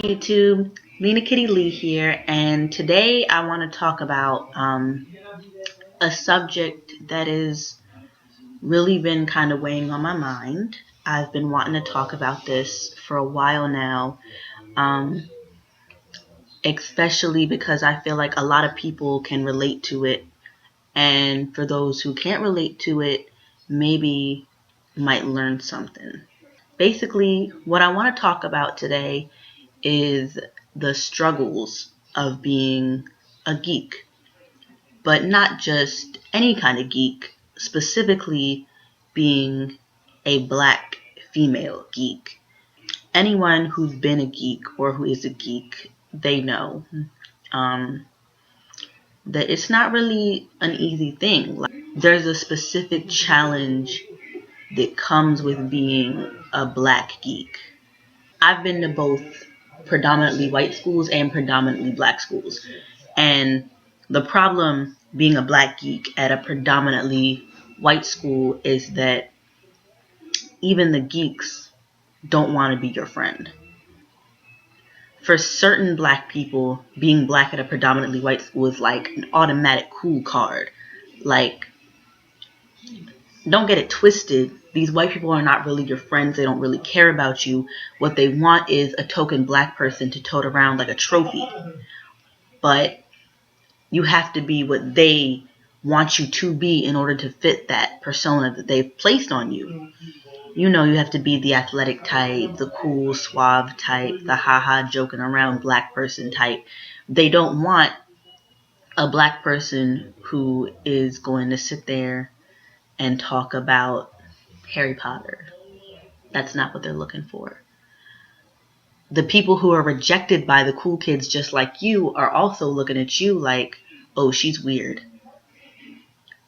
YouTube, Lena Kitty Lee here, and today I want to talk about a subject that has really been kind of weighing on my mind. I've been wanting to talk about this for a while now, um, especially because I feel like a lot of people can relate to it, and for those who can't relate to it, maybe might learn something. Basically, what I want to talk about today is the struggles of being a geek, but not just any kind of geek, specifically being a black female geek. Anyone who's been a geek or who is a geek, they know um, that it's not really an easy thing. Like, there's a specific challenge that comes with being a black geek. I've been to both predominantly white schools and predominantly black schools. And the problem being a black geek at a predominantly white school is that even the geeks don't want to be your friend. For certain black people, being black at a predominantly white school is like an automatic cool card. Like, don't get it twisted. These white people are not really your friends. They don't really care about you. What they want is a token black person to tote around like a trophy. But you have to be what they want you to be in order to fit that persona that they've placed on you. You know, you have to be the athletic type, the cool, suave type, the haha joking around black person type. They don't want a black person who is going to sit there and talk about Harry Potter. That's not what they're looking for. The people who are rejected by the cool kids just like you are also looking at you like, oh, she's weird.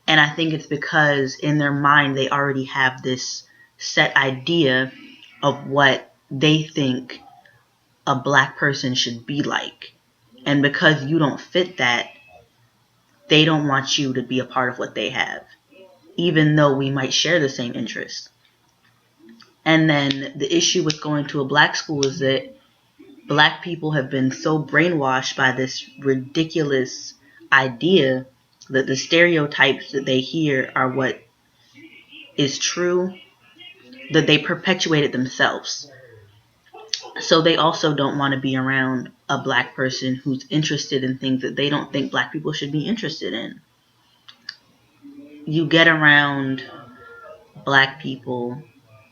And I think it's because in their mind they already have this set idea of what they think a black person should be like. And because you don't fit that, they don't want you to be a part of what they have, even though we might share the same interests. And then the issue with going to a black school is that black people have been so brainwashed by this ridiculous idea that the stereotypes that they hear are what is true, that they perpetuate it themselves. So they also don't want to be around a black person who's interested in things that they don't think black people should be interested in. You get around black people,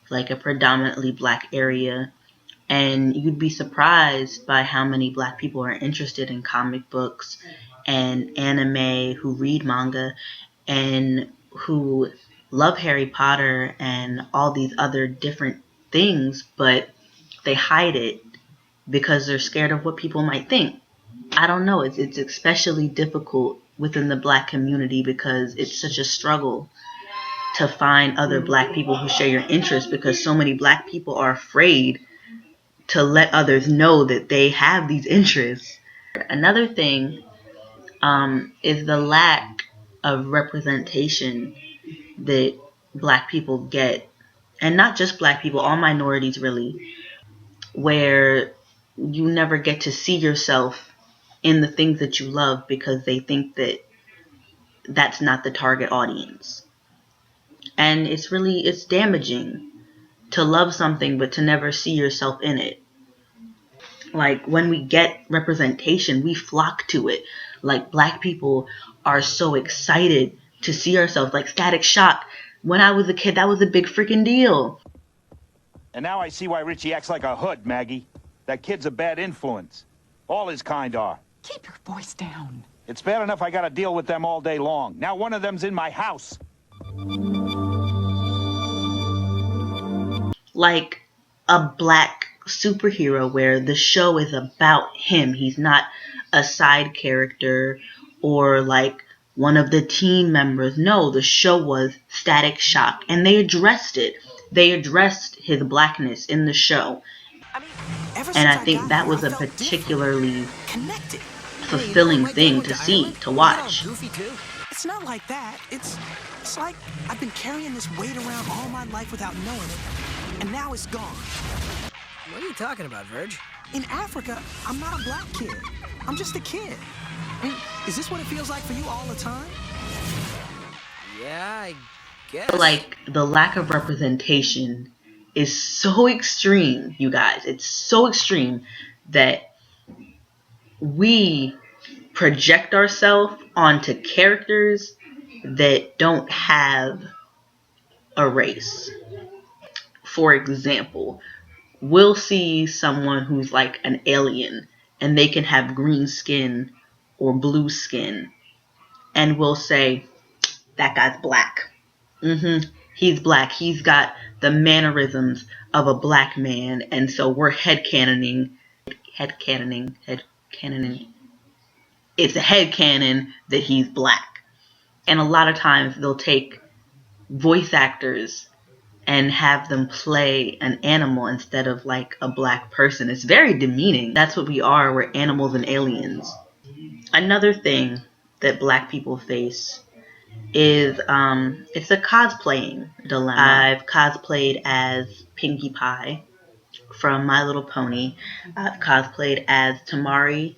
like a predominantly black area, and you'd be surprised by how many black people are interested in comic books and anime, who read manga, and who love Harry Potter and all these other different things, but they hide it because they're scared of what people might think. I don't know, it's especially difficult within the black community because it's such a struggle to find other black people who share your interests, because so many black people are afraid to let others know that they have these interests. Another thing is the lack of representation that black people get, and not just black people, all minorities really, where you never get to see yourself in the things that you love because they think that that's not the target audience. And it's damaging to love something but to never see yourself in it. Like, when we get representation, we flock to it. Like, black people are so excited to see ourselves, like Static Shock. When I was a kid, that was a big freaking deal. And now I see why Richie acts like a hood, Maggie. That kid's a bad influence. All his kind are. Keep your voice down. It's bad enough I gotta deal with them all day long. Now one of them's in my house. Like a black superhero where the show is about him. He's not a side character or like one of the team members. No, the show was Static Shock, and they addressed it. They addressed his blackness in the show. And I think that was a particularly fulfilling thing to see, to watch. It's not like that. It's like I've been carrying this weight around all my life without knowing it, and now it's gone. What are you talking about, Verge? In Africa, I'm not a black kid. I'm just a kid. I mean, is this what it feels like for you all the time? Yeah, I guess. Like, the lack of representation is so extreme, you guys. It's so extreme that we project ourselves onto characters that don't have a race. For example, we'll see someone who's like an alien and they can have green skin or blue skin, and we'll say, that guy's black. He's black. He's got the mannerisms of a black man, and so we're headcanoning. It's a headcanon that he's black. And a lot of times they'll take voice actors and have them play an animal instead of like a black person. It's very demeaning. That's what we are. We're animals and aliens. Another thing that black people face is it's a cosplaying dilemma. I've cosplayed as Pinkie Pie from My Little Pony. I've cosplayed as Tamari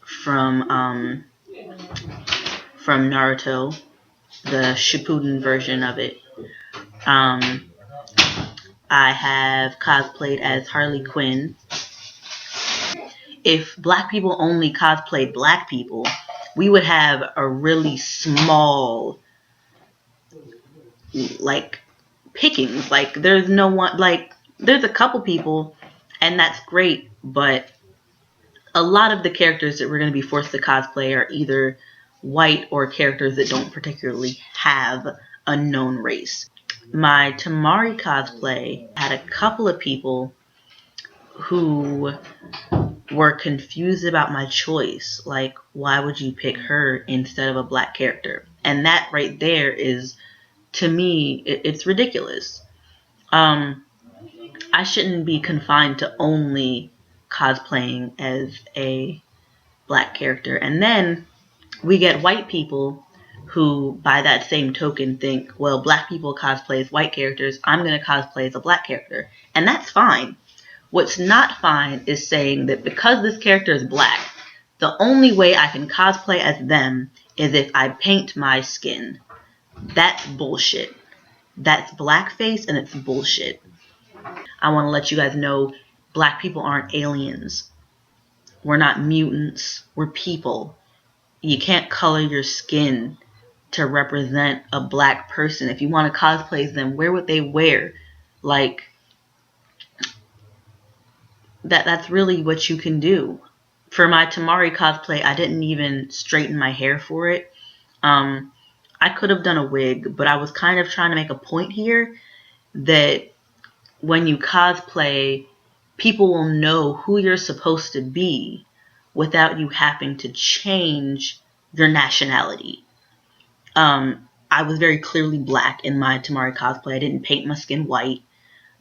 from Naruto, the Shippuden version of it. I have cosplayed as Harley Quinn. If black people only cosplayed black people, we would have a really small, like, pickings. Like, there's no one, like, there's a couple people, and that's great, but a lot of the characters that we're going to be forced to cosplay are either white or characters that don't particularly have a known race. My Tamari cosplay had a couple of people who were confused about my choice. Like, why would you pick her instead of a black character? And that right there is, to me, it's ridiculous. I shouldn't be confined to only cosplaying as a black character. And then we get white people who, by that same token, think, well, black people cosplay as white characters, I'm going to cosplay as a black character. And that's fine. What's not fine is saying that because this character is black, the only way I can cosplay as them is if I paint my skin. That's bullshit. That's blackface, and it's bullshit. I want to let you guys know, black people aren't aliens. We're not mutants. We're people. You can't color your skin to represent a black person. If you want to cosplay as them, wear what they wear. Like, that's really what you can do. For my Tamari cosplay, I didn't even straighten my hair for it. I could have done a wig, but I was kind of trying to make a point here that when you cosplay, people will know who you're supposed to be without you having to change your nationality. I was very clearly black in my Tamari cosplay. I didn't paint my skin white.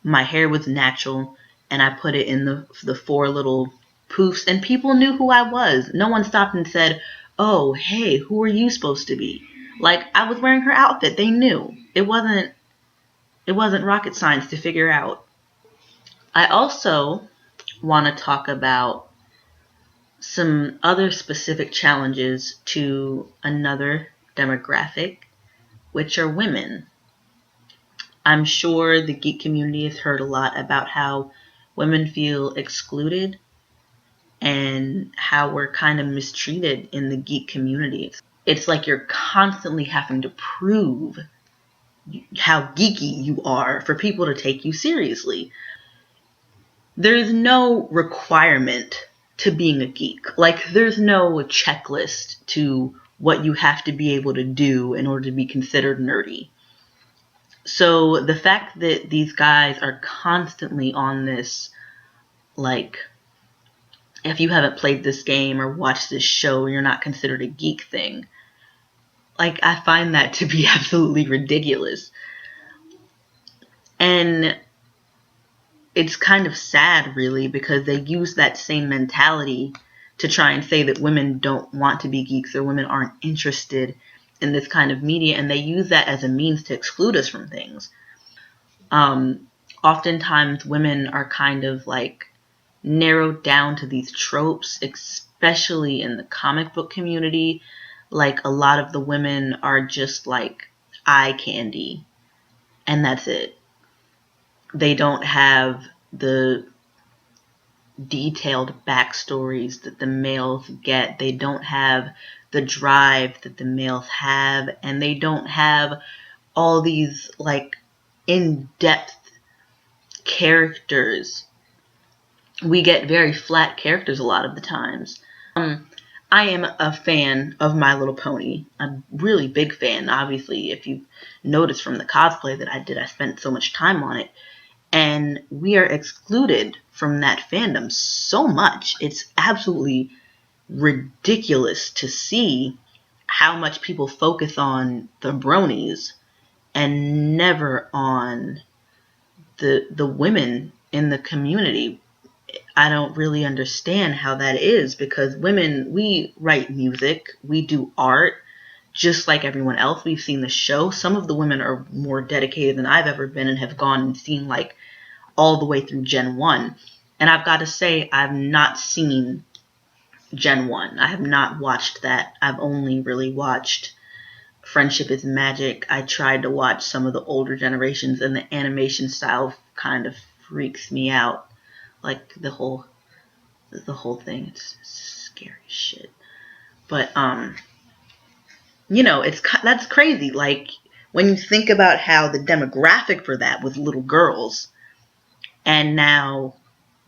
My hair was natural, and I put it in the four little poofs, and people knew who I was. No one stopped and said, oh, hey, who are you supposed to be? Like, I was wearing her outfit. They knew. It wasn't rocket science to figure out. I also want to talk about some other specific challenges to another demographic, which are women. I'm sure the geek community has heard a lot about how women feel excluded and how we're kind of mistreated in the geek community. It's like you're constantly having to prove how geeky you are for people to take you seriously. There's no requirement to being a geek. Like, there's no checklist to what you have to be able to do in order to be considered nerdy. So the fact that these guys are constantly on this, like, if you haven't played this game or watched this show, you're not considered a geek thing. Like, I find that to be absolutely ridiculous. And it's kind of sad, really, because they use that same mentality to try and say that women don't want to be geeks or women aren't interested in this kind of media, and they use that as a means to exclude us from things. Oftentimes women are kind of like narrowed down to these tropes, especially in the comic book community. Like, a lot of the women are just like eye candy, and that's it. They don't have the detailed backstories that the males get. They don't have the drive that the males have, and they don't have all these like in-depth characters. We get very flat characters a lot of the times. I am a fan of My Little Pony. A really big fan. Obviously, if you noticed from the cosplay that I did, I spent so much time on it. And we are excluded from that fandom so much. It's absolutely ridiculous to see how much people focus on the bronies and never on the women in the community. I don't really understand how that is, because women, we write music, we do art, just like everyone else. We've seen the show. Some of the women are more dedicated than I've ever been and have gone and seen like all the way through Gen 1. And I've got to say, I've not seen Gen 1. I have not watched that. I've only really watched Friendship is Magic. I tried to watch some of the older generations, and the animation style kind of freaks me out. Like the whole thing, it's scary shit. But that's crazy. Like, when you think about how the demographic for that was little girls, and now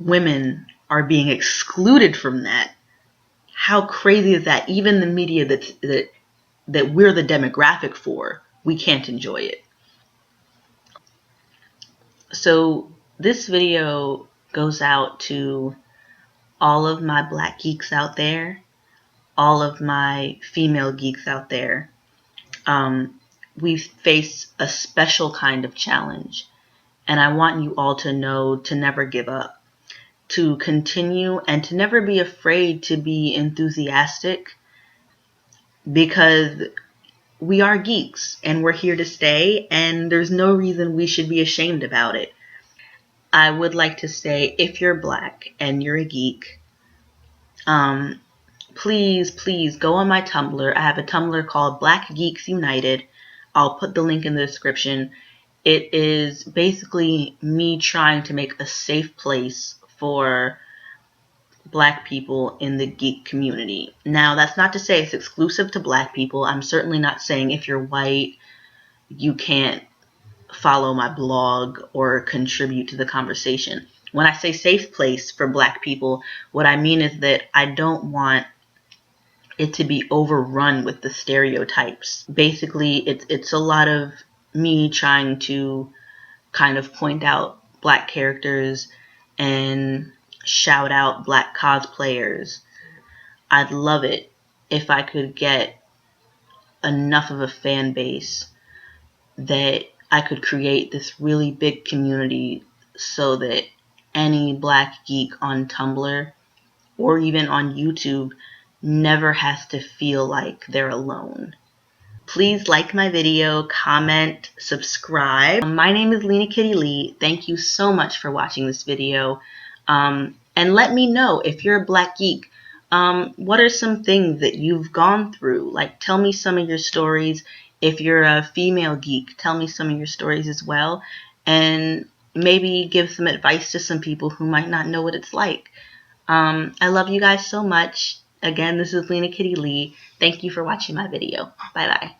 women are being excluded from that. How crazy is that? Even the media that we're the demographic for, we can't enjoy it. So this video goes out to all of my black geeks out there, all of my female geeks out there. We face a special kind of challenge, and I want you all to know to never give up, to continue, and to never be afraid to be enthusiastic, because we are geeks and we're here to stay, and there's no reason we should be ashamed about it. I would like to say, if you're black and you're a geek, please go on my Tumblr. I have a Tumblr called Black Geeks United. I'll put the link in the description. It is basically me trying to make a safe place for black people in the geek community. Now, that's not to say it's exclusive to black people. I'm certainly not saying if you're white, you can't follow my blog or contribute to the conversation. When I say safe place for black people, what I mean is that I don't want it to be overrun with the stereotypes. Basically, it's a lot of me trying to kind of point out black characters and shout out black cosplayers. I'd love it if I could get enough of a fan base that I could create this really big community so that any black geek on Tumblr or even on YouTube never has to feel like they're alone. Please like my video, comment, subscribe. My name is Lena Kitty Lee. Thank you so much for watching this video. And let me know, if you're a black geek, what are some things that you've gone through? Like, tell me some of your stories. If you're a female geek, tell me some of your stories as well. And maybe give some advice to some people who might not know what it's like. I love you guys so much. Again, this is Lena Kitty Lee. Thank you for watching my video. Bye-bye.